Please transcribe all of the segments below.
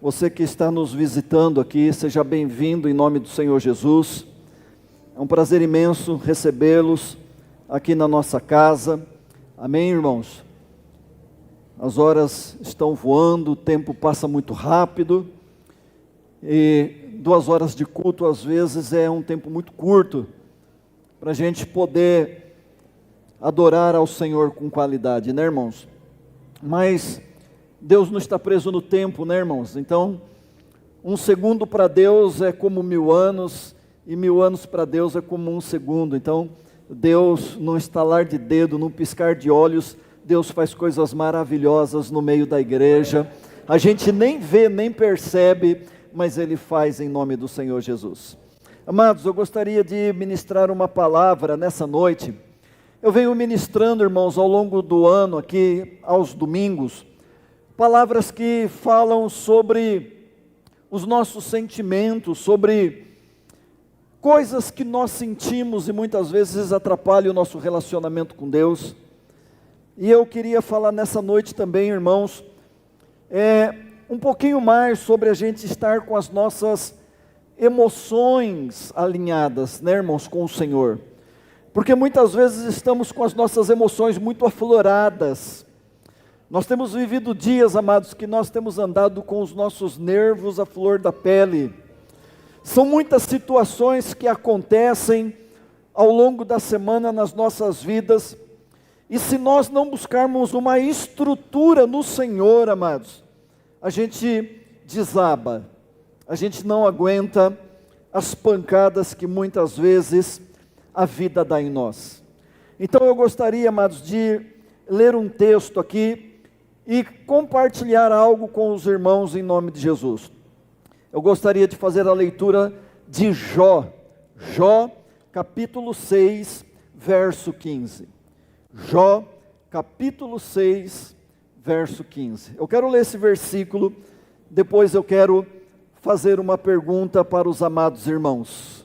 Você que está nos visitando aqui, seja bem-vindo em nome do Senhor Jesus. É um prazer imenso recebê-los aqui na nossa casa. Amém, irmãos? As horas estão voando, o tempo passa muito rápido. E 2 horas de culto, às vezes, é um tempo muito curto para a gente poder adorar ao Senhor com qualidade, né, irmãos? Mas Deus não está preso no tempo, né, irmãos? Então, 1 segundo para Deus é como 1000 anos, e 1000 anos para Deus é como 1 segundo. Então, Deus, num estalar de dedo, num piscar de olhos, Deus faz coisas maravilhosas no meio da igreja. A gente nem vê, nem percebe, mas Ele faz em nome do Senhor Jesus. Amados, eu gostaria de ministrar uma palavra nessa noite. Eu venho ministrando, irmãos, ao longo do ano aqui, aos domingos, palavras que falam sobre os nossos sentimentos, sobre coisas que nós sentimos e muitas vezes atrapalham o nosso relacionamento com Deus. E eu queria falar nessa noite também, irmãos, um pouquinho mais sobre a gente estar com as nossas emoções alinhadas, né, irmãos, com o Senhor. Porque muitas vezes estamos com as nossas emoções muito afloradas. Nós temos vivido dias, amados, que nós temos andado com os nossos nervos à flor da pele. São muitas situações que acontecem ao longo da semana nas nossas vidas. E se nós não buscarmos uma estrutura no Senhor, amados, a gente desaba. A gente não aguenta as pancadas que muitas vezes a vida dá em nós. Então eu gostaria, amados, de ler um texto aqui e compartilhar algo com os irmãos em nome de Jesus. Eu gostaria de fazer a leitura de Jó, capítulo 6, verso 15. Jó, capítulo 6, verso 15. Eu quero ler esse versículo, depois eu quero fazer uma pergunta para os amados irmãos.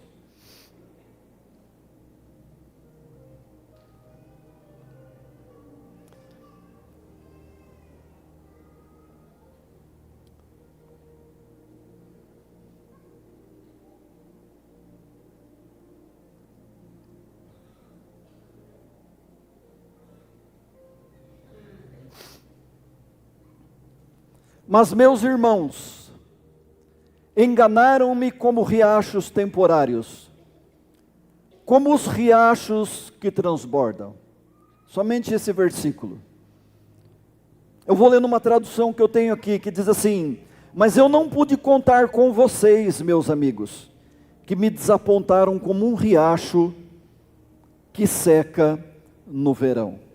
Mas meus irmãos enganaram-me como riachos temporários, como os riachos que transbordam. Somente esse versículo. Eu vou ler numa tradução que eu tenho aqui, que diz assim: mas eu não pude contar com vocês, meus amigos, que me desapontaram como um riacho que seca no verão.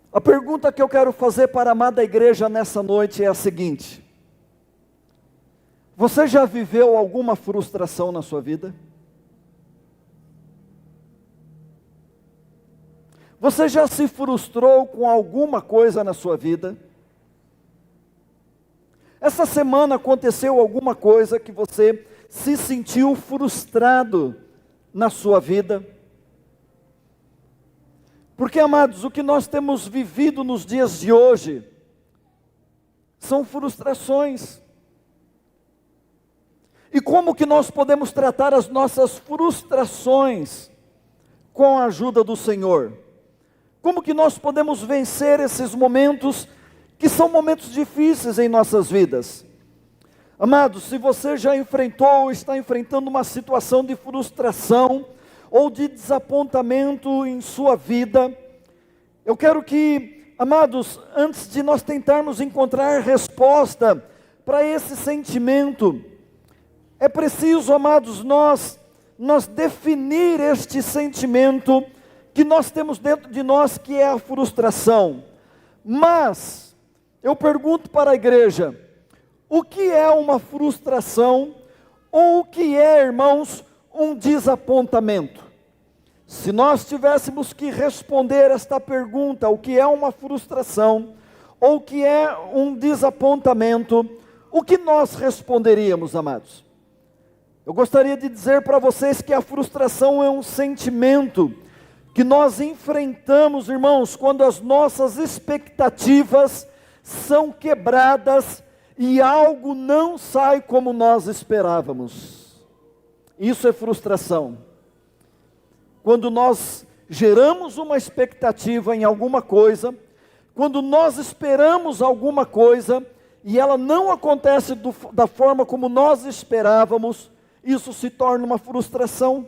A pergunta que eu quero fazer para a amada igreja nessa noite é a seguinte: você já viveu alguma frustração na sua vida? Você já se frustrou com alguma coisa na sua vida? Essa semana aconteceu alguma coisa que você se sentiu frustrado na sua vida? Porque, amados, o que nós temos vivido nos dias de hoje são frustrações. E como que nós podemos tratar as nossas frustrações com a ajuda do Senhor? Como que nós podemos vencer esses momentos que são momentos difíceis em nossas vidas? Amados, se você já enfrentou ou está enfrentando uma situação de frustração ou de desapontamento em sua vida, eu quero que, amados, antes de nós tentarmos encontrar resposta para esse sentimento, é preciso, amados, nós definir este sentimento que nós temos dentro de nós, que é a frustração. Mas eu pergunto para a igreja: o que é uma frustração? Ou o que é, irmãos, um desapontamento? Se nós tivéssemos que responder esta pergunta, o que é uma frustração, ou o que é um desapontamento, o que nós responderíamos, amados? Eu gostaria de dizer para vocês que a frustração é um sentimento que nós enfrentamos, irmãos, quando as nossas expectativas são quebradas e algo não sai como nós esperávamos. Isso é frustração. Quando nós geramos uma expectativa em alguma coisa, quando nós esperamos alguma coisa e ela não acontece da forma como nós esperávamos, isso se torna uma frustração.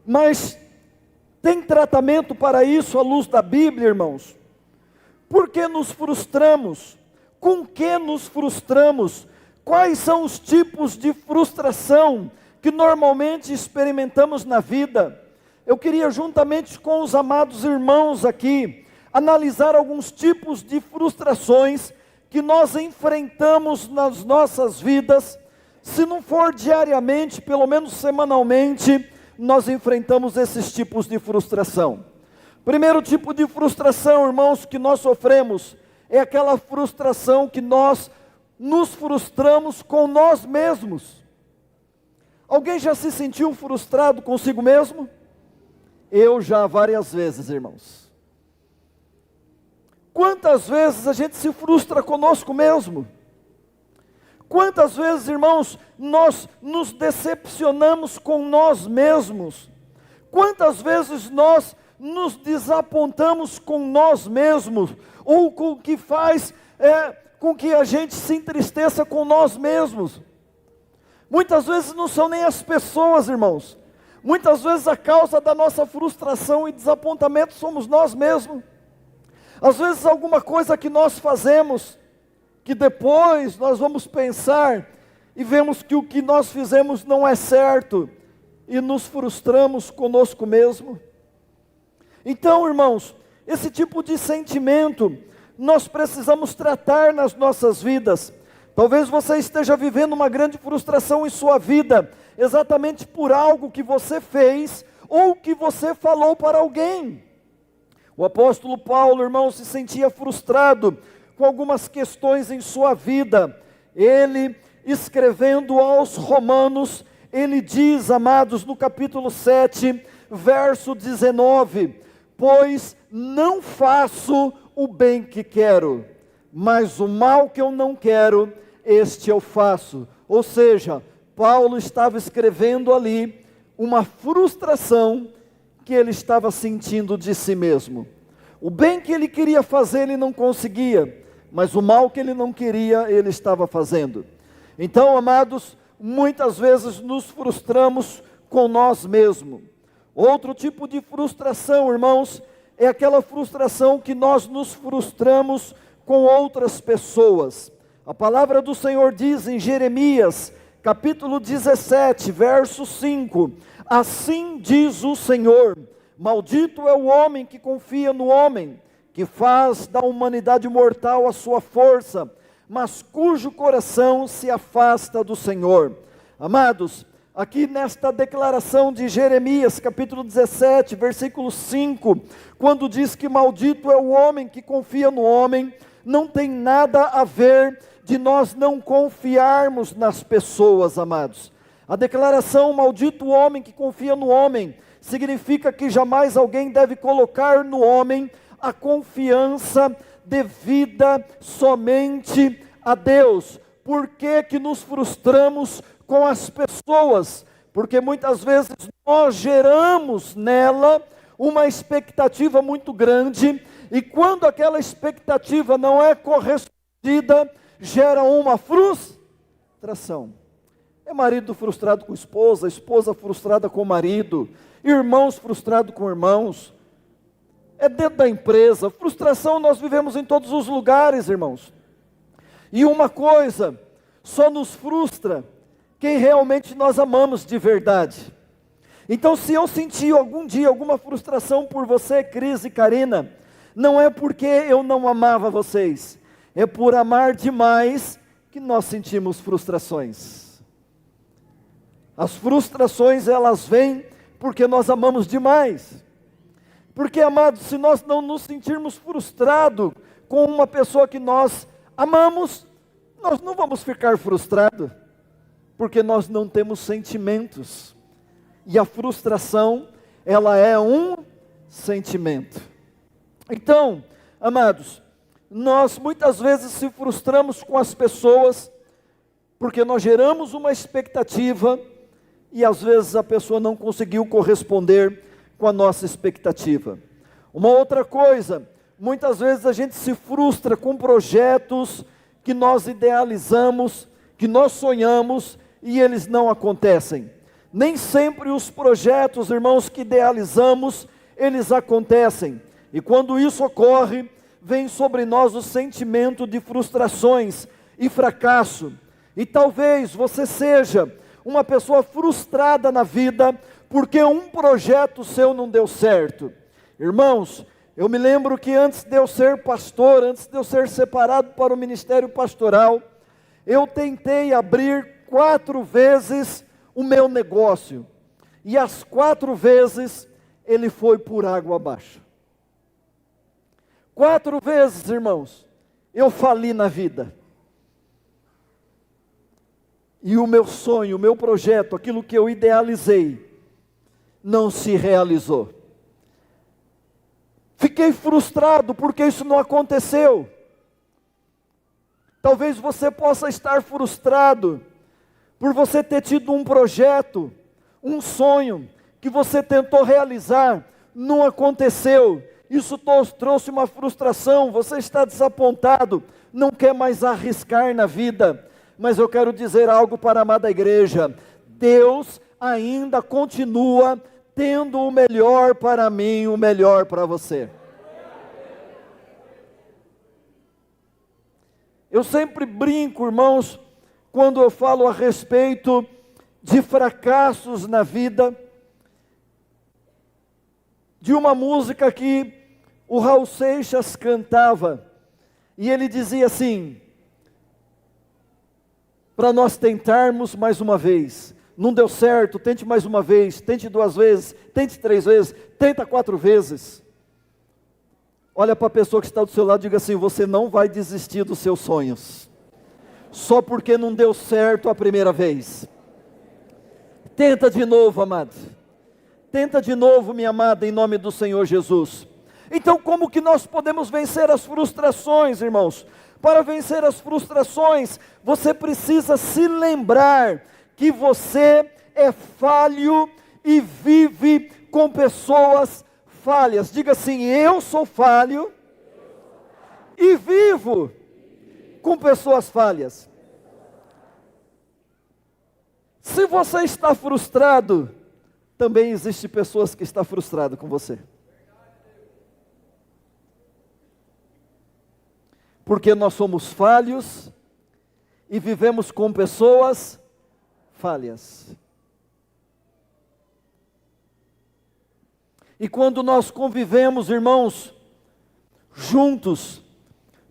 Mas tem tratamento para isso à luz da Bíblia, irmãos? Por que nos frustramos? Com que nos frustramos? Quais são os tipos de frustração que normalmente experimentamos na vida? Eu queria, juntamente com os amados irmãos aqui, analisar alguns tipos de frustrações que nós enfrentamos nas nossas vidas. Se não for diariamente, pelo menos semanalmente, nós enfrentamos esses tipos de frustração. Primeiro tipo de frustração, irmãos, que nós sofremos, é aquela frustração que nós nos frustramos com nós mesmos. Alguém já se sentiu frustrado consigo mesmo? Eu já várias vezes, irmãos. Quantas vezes a gente se frustra conosco mesmo? Quantas vezes, irmãos, nós nos decepcionamos com nós mesmos? Quantas vezes nós nos desapontamos com nós mesmos? Ou com o que faz com que a gente se entristeça com nós mesmos? Muitas vezes não são nem as pessoas, irmãos. Muitas vezes a causa da nossa frustração e desapontamento somos nós mesmos. Às vezes alguma coisa que nós fazemos, que depois nós vamos pensar e vemos que o que nós fizemos não é certo e nos frustramos conosco mesmo. Então, irmãos, esse tipo de sentimento nós precisamos tratar nas nossas vidas. Talvez você esteja vivendo uma grande frustração em sua vida, exatamente por algo que você fez ou que você falou para alguém. O apóstolo Paulo, irmão, se sentia frustrado com algumas questões em sua vida. Ele, escrevendo aos Romanos, ele diz, amados, no capítulo 7, verso 19: pois não faço o bem que quero, mas o mal que eu não quero, este eu faço. Ou seja, Paulo estava escrevendo ali uma frustração que ele estava sentindo de si mesmo. O bem que ele queria fazer, ele não conseguia, mas o mal que ele não queria, ele estava fazendo. Então, amados, muitas vezes nos frustramos com nós mesmos. Outro tipo de frustração, irmãos, é aquela frustração que nós nos frustramos com outras pessoas. A palavra do Senhor diz em Jeremias, capítulo 17, verso 5: assim diz o Senhor, maldito é o homem que confia no homem, que faz da humanidade mortal a sua força, mas cujo coração se afasta do Senhor. Amados, aqui nesta declaração de Jeremias, capítulo 17, versículo 5, quando diz que maldito é o homem que confia no homem, não tem nada a ver de nós não confiarmos nas pessoas, amados. A declaração maldito o homem que confia no homem, significa que jamais alguém deve colocar no homem a confiança devida somente a Deus. Por que que nos frustramos com as pessoas? Porque muitas vezes nós geramos nela uma expectativa muito grande, e quando aquela expectativa não é correspondida, gera uma frustração. É marido frustrado com esposa, esposa frustrada com o marido, irmãos frustrados com irmãos, é dentro da empresa. Frustração nós vivemos em todos os lugares, irmãos. E uma coisa, só nos frustra quem realmente nós amamos de verdade. Então, se eu senti algum dia alguma frustração por você, Cris e Karina, não é porque eu não amava vocês, é por amar demais que nós sentimos frustrações. As frustrações, elas vêm porque nós amamos demais. Porque, amados, se nós não nos sentirmos frustrados com uma pessoa que nós amamos, nós não vamos ficar frustrados, porque nós não temos sentimentos. E a frustração, ela é um sentimento. Então, amados, nós muitas vezes se frustramos com as pessoas, porque nós geramos uma expectativa, e às vezes a pessoa não conseguiu corresponder com a nossa expectativa. Uma outra coisa, muitas vezes a gente se frustra com projetos que nós idealizamos, que nós sonhamos, e eles não acontecem. Nem sempre os projetos, irmãos, que idealizamos, eles acontecem. E quando isso ocorre, vem sobre nós o sentimento de frustrações e fracasso. E talvez você seja uma pessoa frustrada na vida, porque um projeto seu não deu certo. Irmãos, eu me lembro que antes de eu ser pastor, antes de eu ser separado para o ministério pastoral, eu tentei abrir 4 vezes o meu negócio, e as 4 vezes ele foi por água abaixo. 4 vezes, irmãos, eu fali na vida. E o meu sonho, o meu projeto, aquilo que eu idealizei, não se realizou. Fiquei frustrado porque isso não aconteceu. Talvez você possa estar frustrado por você ter tido um projeto, um sonho, que você tentou realizar, não aconteceu. Isso trouxe uma frustração, você está desapontado, não quer mais arriscar na vida. Mas eu quero dizer algo para a amada igreja: Deus ainda continua tendo o melhor para mim, o melhor para você. Eu sempre brinco, irmãos, quando eu falo a respeito de fracassos na vida, de uma música que o Raul Seixas cantava, e ele dizia assim: para nós tentarmos mais uma vez, não deu certo, tente mais uma vez, tente 2 vezes, tente 3 vezes, tenta 4 vezes. Olha para a pessoa que está do seu lado e diga assim: você não vai desistir dos seus sonhos, só porque não deu certo a primeira vez. Tenta de novo, amado. Tenta de novo, minha amada, em nome do Senhor Jesus. Então, como que nós podemos vencer as frustrações, irmãos? Para vencer as frustrações, você precisa se lembrar que você é falho e vive com pessoas falhas. Diga assim: eu sou falho e vivo com pessoas falhas. Se você está frustrado, também existe pessoas que estão frustradas com você. Porque nós somos falhos e vivemos com pessoas falhas. E quando nós convivemos, irmãos, juntos,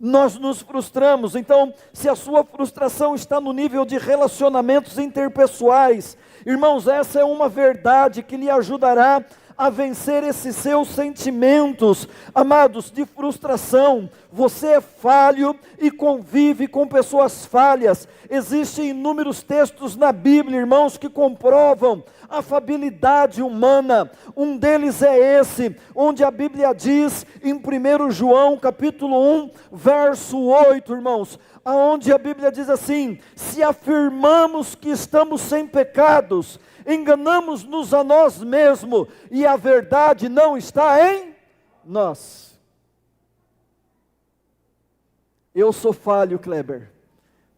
nós nos frustramos. Então, se a sua frustração está no nível de relacionamentos interpessoais, irmãos, essa é uma verdade que lhe ajudará a vencer esses seus sentimentos, amados, de frustração. Você é falho e convive com pessoas falhas. Existem inúmeros textos na Bíblia, irmãos, que comprovam a falabilidade humana. Um deles é esse, onde a Bíblia diz em 1 João capítulo 1, verso 8, irmãos, aonde a Bíblia diz assim: se afirmamos que estamos sem pecados, enganamos-nos a nós mesmos, e a verdade não está em nós. Eu sou falho, Kleber,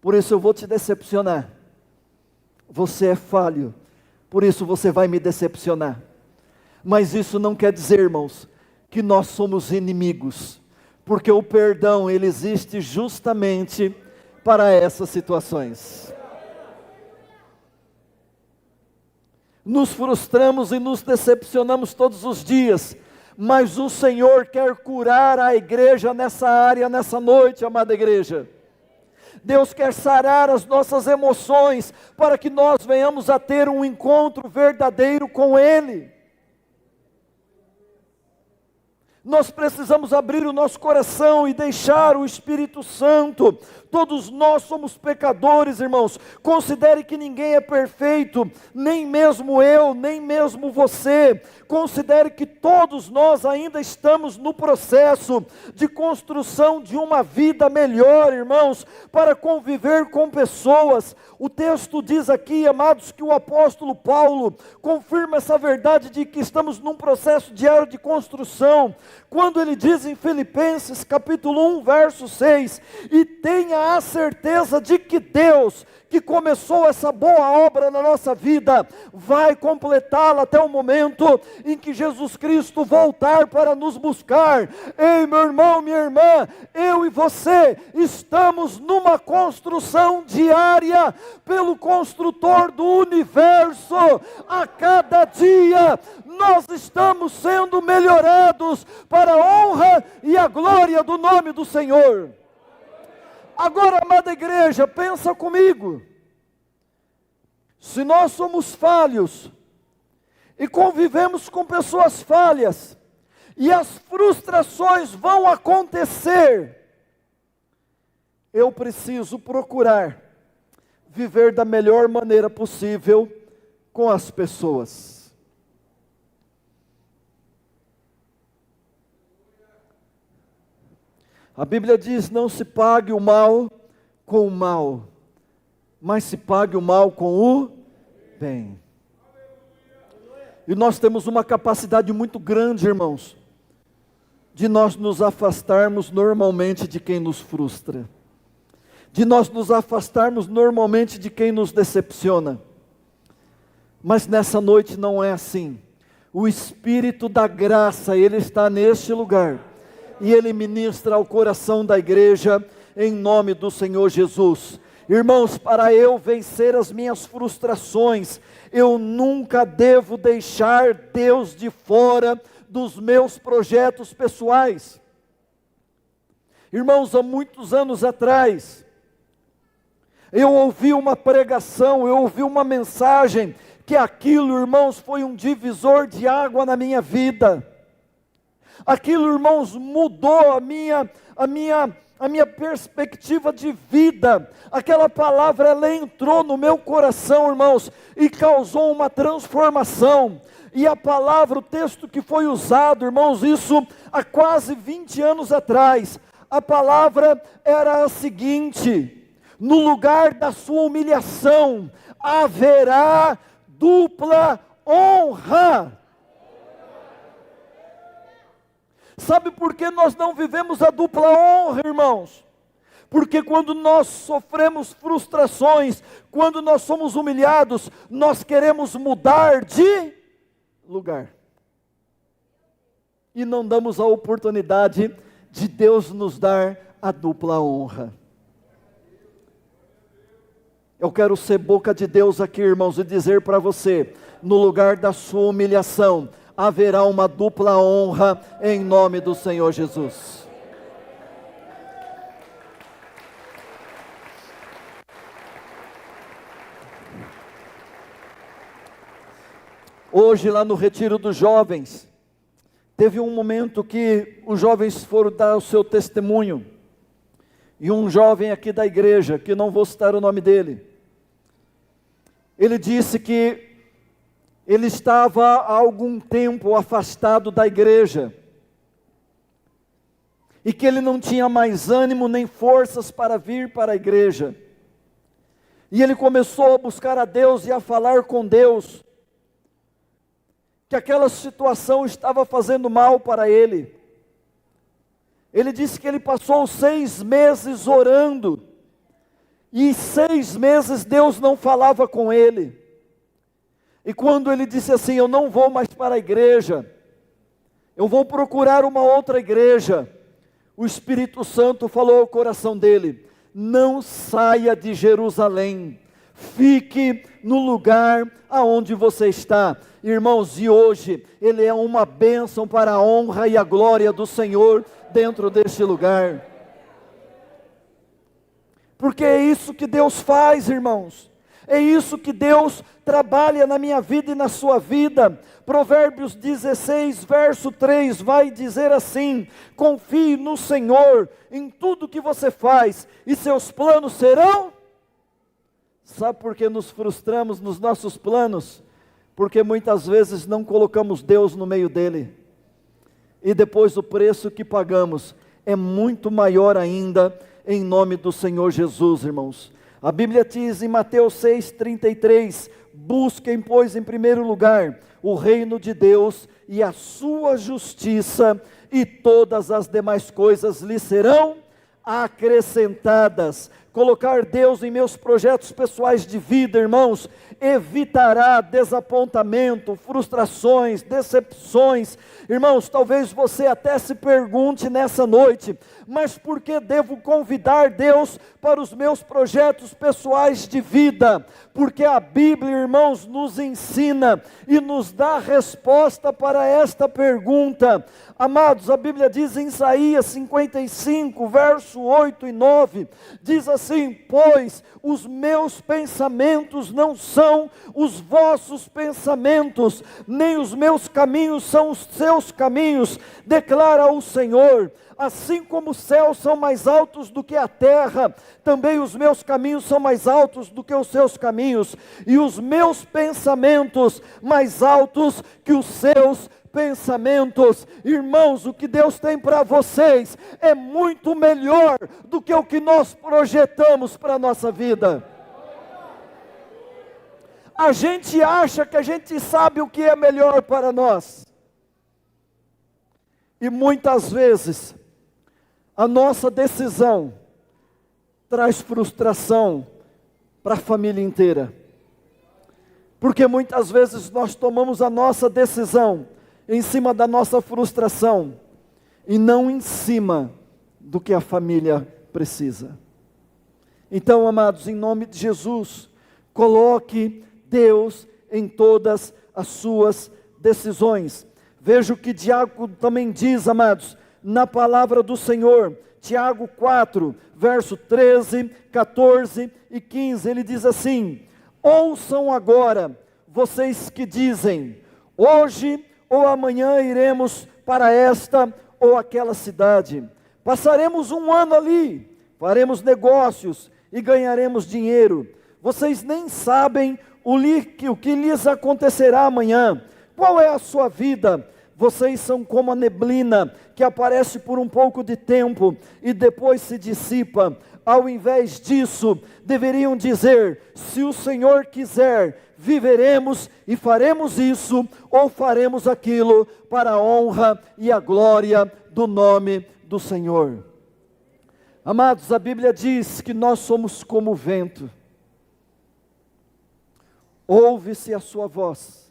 por isso eu vou te decepcionar. Você é falho, por isso você vai me decepcionar. Mas isso não quer dizer, irmãos, que nós somos inimigos, porque o perdão, ele existe justamente para essas situações. Nos frustramos e nos decepcionamos todos os dias, mas o Senhor quer curar a igreja nessa área, nessa noite, amada igreja. Deus quer sarar as nossas emoções, para que nós venhamos a ter um encontro verdadeiro com Ele. Nós precisamos abrir o nosso coração e deixar o Espírito Santo. Todos nós somos pecadores, irmãos. Considere que ninguém é perfeito, nem mesmo eu, nem mesmo você. Considere que todos nós ainda estamos no processo de construção de uma vida melhor, irmãos, para conviver com pessoas. O texto diz aqui, amados, que o apóstolo Paulo confirma essa verdade de que estamos num processo diário de construção, quando ele diz em Filipenses capítulo 1, verso 6, e tenha a certeza de que Deus, que começou essa boa obra na nossa vida, vai completá-la até o momento em que Jesus Cristo voltar para nos buscar. Ei, meu irmão, minha irmã, eu e você estamos numa construção diária pelo construtor do universo. A cada dia nós estamos sendo melhorados para a honra e a glória do nome do Senhor. Agora, amada igreja, pensa comigo. Se nós somos falhos e convivemos com pessoas falhas, e as frustrações vão acontecer, eu preciso procurar viver da melhor maneira possível com as pessoas. A Bíblia diz: não se pague o mal com o mal, mas se pague o mal com o bem. E nós temos uma capacidade muito grande, irmãos, de nós nos afastarmos normalmente de quem nos frustra, de nós nos afastarmos normalmente de quem nos decepciona. Mas nessa noite não é assim. O Espírito da graça, Ele está neste lugar, e Ele ministra ao coração da igreja, em nome do Senhor Jesus. Irmãos, para eu vencer as minhas frustrações, eu nunca devo deixar Deus de fora dos meus projetos pessoais. Irmãos, há muitos anos atrás, eu ouvi uma pregação, eu ouvi uma mensagem, que aquilo, irmãos, foi um divisor de água na minha vida. Aquilo, irmãos, mudou a minha perspectiva de vida. Aquela palavra, ela entrou no meu coração, irmãos, e causou uma transformação. E a palavra, o texto que foi usado, irmãos, isso há quase 20 anos atrás, a palavra era a seguinte: no lugar da sua humilhação, haverá dupla honra. Sabe por que nós não vivemos a dupla honra, irmãos? Porque quando nós sofremos frustrações, quando nós somos humilhados, nós queremos mudar de lugar. E não damos a oportunidade de Deus nos dar a dupla honra. Eu quero ser boca de Deus aqui, irmãos, e dizer para você: no lugar da sua humilhação, haverá uma dupla honra em nome do Senhor Jesus. Hoje, lá no retiro dos jovens, teve um momento que os jovens foram dar o seu testemunho. E um jovem aqui da igreja, que não vou citar o nome dele, ele disse que ele estava há algum tempo afastado da igreja, e que ele não tinha mais ânimo nem forças para vir para a igreja. E ele começou a buscar a Deus e a falar com Deus, que aquela situação estava fazendo mal para ele. Ele disse que ele passou 6 meses orando, e 6 meses Deus não falava com ele. E quando ele disse assim: eu não vou mais para a igreja, eu vou procurar uma outra igreja, o Espírito Santo falou ao coração dele: não saia de Jerusalém, fique no lugar aonde você está. Irmãos, e hoje ele é uma bênção para a honra e a glória do Senhor dentro deste lugar. Porque é isso que Deus faz, irmãos. É isso que Deus trabalha na minha vida e na sua vida. Provérbios 16, verso 3, vai dizer assim: confie no Senhor em tudo que você faz, e seus planos serão... Sabe por que nos frustramos nos nossos planos? Porque muitas vezes não colocamos Deus no meio dele, e depois o preço que pagamos é muito maior ainda, em nome do Senhor Jesus, irmãos. A Bíblia diz em Mateus 6,33, busquem, pois, em primeiro lugar o reino de Deus e a sua justiça, e todas as demais coisas lhe serão acrescentadas. Colocar Deus em meus projetos pessoais de vida, irmãos, evitará desapontamento, frustrações, decepções. Irmãos, talvez você até se pergunte nessa noite: mas por que devo convidar Deus para os meus projetos pessoais de vida? Porque a Bíblia, irmãos, nos ensina e nos dá resposta para esta pergunta. Amados, a Bíblia diz em Isaías 55, verso 8 e 9, diz assim: pois os meus pensamentos não são os vossos pensamentos, nem os meus caminhos são os seus caminhos, declara o Senhor. Assim como os céus são mais altos do que a terra, também os meus caminhos são mais altos do que os seus caminhos, e os meus pensamentos mais altos que os seus pensamentos. Irmãos, o que Deus tem para vocês é muito melhor do que o que nós projetamos para a nossa vida. A gente acha que a gente sabe o que é melhor para nós, e muitas vezes a nossa decisão traz frustração para a família inteira, porque muitas vezes nós tomamos a nossa decisão em cima da nossa frustração, e não em cima do que a família precisa. Então, amados, em nome de Jesus, coloque Deus em todas as suas decisões. Veja o que Tiago também diz, amados, na palavra do Senhor. Tiago 4, verso 13, 14 e 15, ele diz assim: ouçam agora, vocês que dizem, hoje ou amanhã iremos para esta ou aquela cidade, passaremos um ano ali, faremos negócios e ganharemos dinheiro. Vocês nem sabem o que lhes acontecerá amanhã. Qual é a sua vida? Vocês são como a neblina que aparece por um pouco de tempo e depois se dissipa. Ao invés disso, deveriam dizer: se o Senhor quiser, viveremos e faremos isso ou faremos aquilo, para a honra e a glória do nome do Senhor. Amados, a Bíblia diz que nós somos como o vento. Ouve-se a sua voz,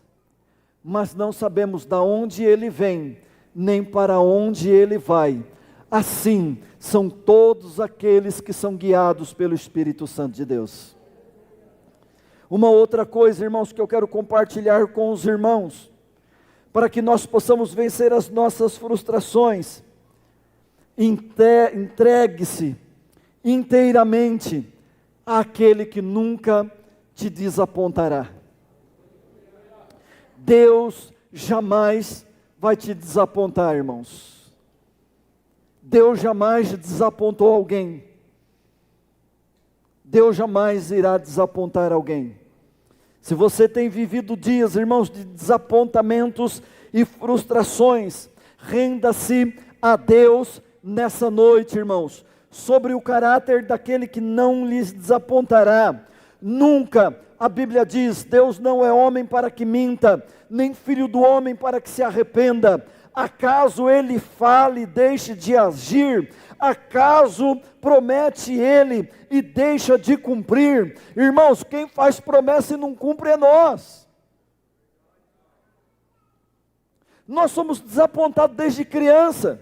mas não sabemos de onde ele vem, nem para onde ele vai. Assim são todos aqueles que são guiados pelo Espírito Santo de Deus. Uma outra coisa, irmãos, que eu quero compartilhar com os irmãos, para que nós possamos vencer as nossas frustrações: entregue-se inteiramente àquele que nunca te desapontará. Deus jamais vai te desapontar, irmãos. Deus jamais desapontou alguém. Deus jamais irá desapontar alguém. Se você tem vivido dias, irmãos, de desapontamentos e frustrações, renda-se a Deus nessa noite, irmãos, sobre o caráter daquele que não lhes desapontará. Nunca, a Bíblia diz, Deus não é homem para que minta, nem filho do homem para que se arrependa. Acaso ele fale e deixe de agir? Acaso promete ele e deixa de cumprir? Irmãos, quem faz promessa e não cumpre é nós. Nós somos desapontados desde criança.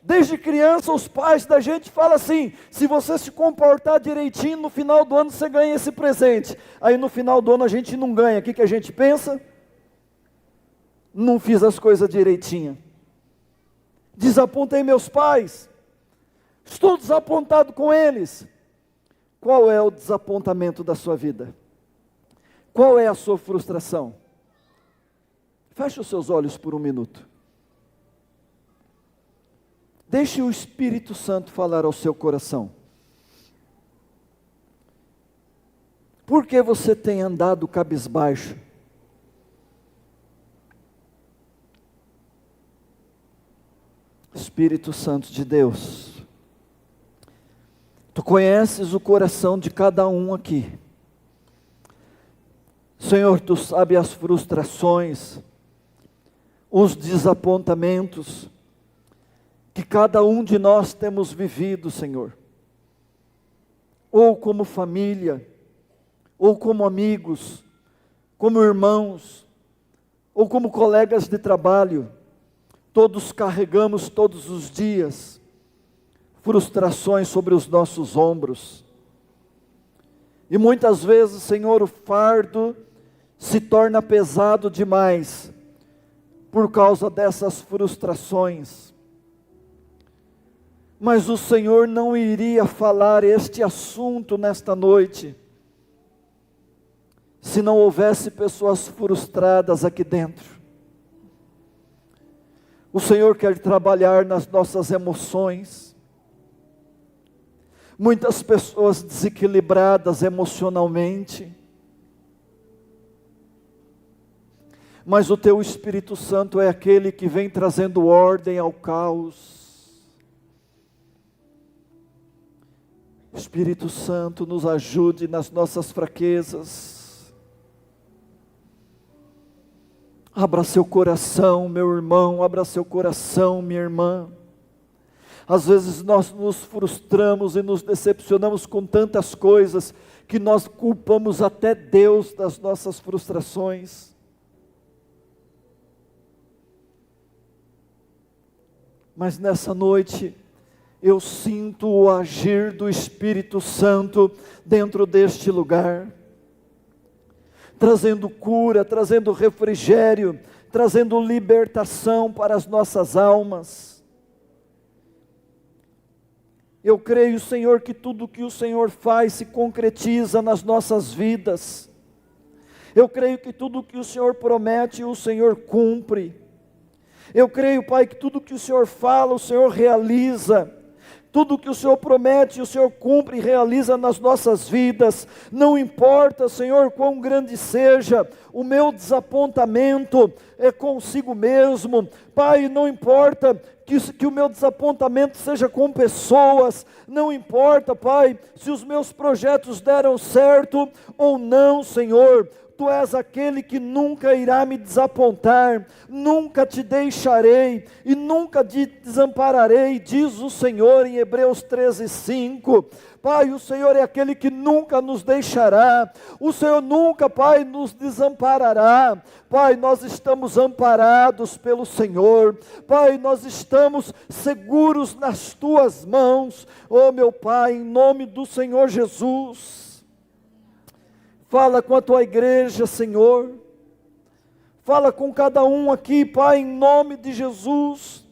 Desde criança os pais da gente falam assim: se você se comportar direitinho, no final do ano você ganha esse presente. Aí no final do ano a gente não ganha. O que a gente pensa? Não fiz as coisas direitinho. Desapontei meus pais. Estou desapontado com eles. Qual é o desapontamento da sua vida? Qual é a sua frustração? Feche os seus olhos por um minuto. Deixe o Espírito Santo falar ao seu coração. Por que você tem andado cabisbaixo? Espírito Santo de Deus, Tu conheces o coração de cada um aqui. Senhor, Tu sabe as frustrações, os desapontamentos que cada um de nós temos vivido, Senhor. Ou como família, ou como amigos, como irmãos, ou como colegas de trabalho. Todos carregamos todos os dias frustrações sobre os nossos ombros. E muitas vezes, Senhor, o fardo se torna pesado demais por causa dessas frustrações. Mas o Senhor não iria falar este assunto nesta noite se não houvesse pessoas frustradas aqui dentro. O Senhor quer trabalhar nas nossas emoções. Muitas pessoas desequilibradas emocionalmente. Mas o Teu Espírito Santo é aquele que vem trazendo ordem ao caos. Espírito Santo, nos ajude nas nossas fraquezas. Abra seu coração, meu irmão, abra seu coração, minha irmã. Às vezes nós nos frustramos e nos decepcionamos com tantas coisas, que nós culpamos até Deus das nossas frustrações. Mas nessa noite, eu sinto o agir do Espírito Santo dentro deste lugar, trazendo cura, trazendo refrigério, trazendo libertação para as nossas almas. Eu creio, Senhor, que tudo que o Senhor faz se concretiza nas nossas vidas. Eu creio que tudo que o Senhor promete, o Senhor cumpre. Eu creio, Pai, que tudo que o Senhor fala, o Senhor realiza. Tudo que o Senhor promete, o Senhor cumpre e realiza nas nossas vidas. Não importa, Senhor, quão grande seja o meu desapontamento consigo mesmo. Pai, não importa que o meu desapontamento seja com pessoas. Não importa, Pai, se os meus projetos deram certo ou não, Senhor. Tu és aquele que nunca irá me desapontar, nunca te deixarei e nunca te desampararei, diz o Senhor em Hebreus 13:5. Pai, o Senhor é aquele que nunca nos deixará, o Senhor nunca, Pai, nos desamparará. Pai, nós estamos amparados pelo Senhor, Pai, nós estamos seguros nas Tuas mãos, oh meu Pai, em nome do Senhor Jesus. Fala com a Tua igreja, Senhor. Fala com cada um aqui, Pai, em nome de Jesus.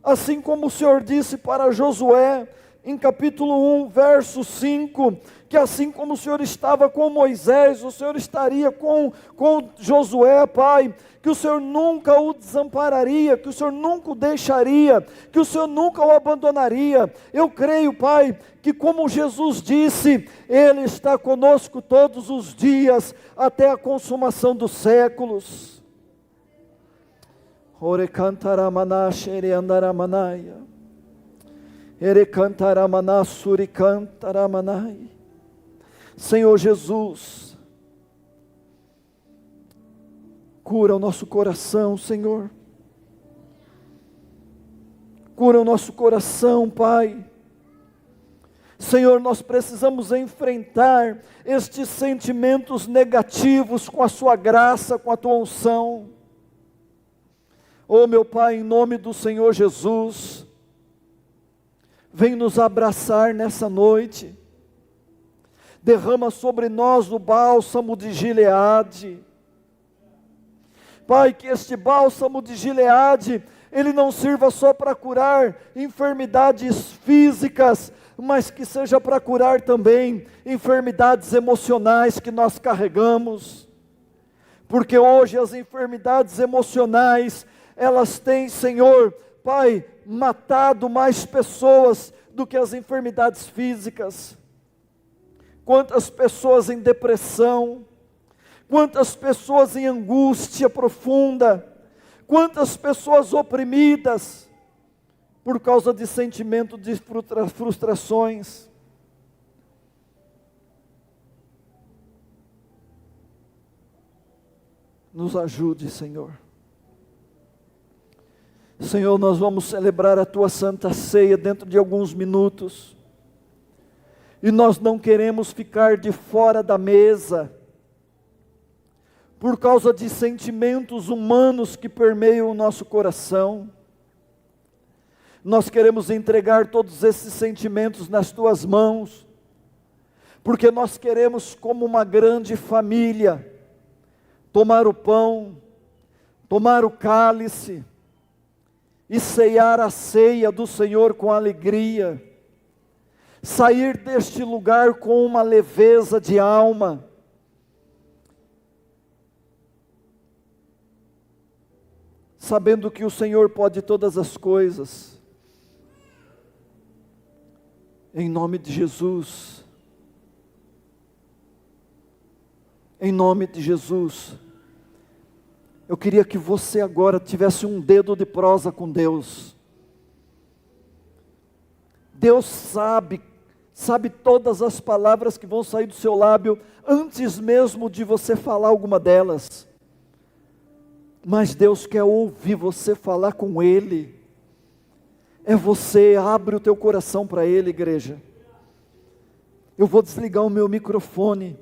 Assim como o Senhor disse para Josué, em capítulo 1, verso 5, que assim como o Senhor estava com Moisés, o Senhor estaria com Josué, Pai, que o Senhor nunca o desampararia, que o Senhor nunca o deixaria, que o Senhor nunca o abandonaria. Eu creio, Pai, que como Jesus disse, Ele está conosco todos os dias, até a consumação dos séculos. Ore cantaramana shere andaramanaya, ere cantaramana suri cantaramanai. Senhor Jesus, cura o nosso coração, Senhor. Cura o nosso coração, Pai. Senhor, nós precisamos enfrentar estes sentimentos negativos com a Sua graça, com a Tua unção. Oh meu Pai, em nome do Senhor Jesus, vem nos abraçar nessa noite. Derrama sobre nós o bálsamo de Gileade. Pai, que este bálsamo de Gileade, ele não sirva só para curar enfermidades físicas, mas que seja para curar também enfermidades emocionais que nós carregamos, porque hoje as enfermidades emocionais, elas têm, Senhor, Pai, matado mais pessoas do que as enfermidades físicas. Quantas pessoas em depressão, quantas pessoas em angústia profunda, quantas pessoas oprimidas por causa de sentimento de frustrações. Nos ajude, Senhor. Senhor, nós vamos celebrar a Tua Santa Ceia dentro de alguns minutos, e nós não queremos ficar de fora da mesa, por causa de sentimentos humanos que permeiam o nosso coração. Nós queremos entregar todos esses sentimentos nas Tuas mãos, porque nós queremos, como uma grande família, tomar o pão, tomar o cálice, e ceiar a ceia do Senhor com alegria, sair deste lugar com uma leveza de alma, sabendo que o Senhor pode todas as coisas. Em nome de Jesus, em nome de Jesus, eu queria que você agora tivesse um dedo de prosa com Deus. Deus sabe todas as palavras que vão sair do seu lábio, antes mesmo de você falar alguma delas. Mas Deus quer ouvir você falar com Ele. É você, abre o teu coração para Ele, igreja. Eu vou desligar o meu microfone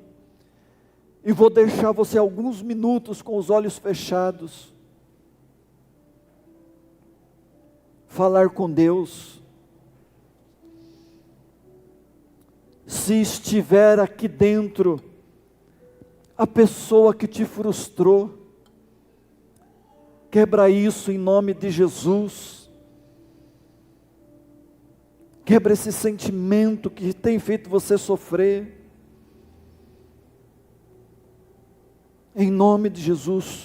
e vou deixar você alguns minutos com os olhos fechados, falar com Deus. Se estiver aqui dentro a pessoa que te frustrou, quebra isso em nome de Jesus. Quebra esse sentimento que tem feito você sofrer. Em nome de Jesus.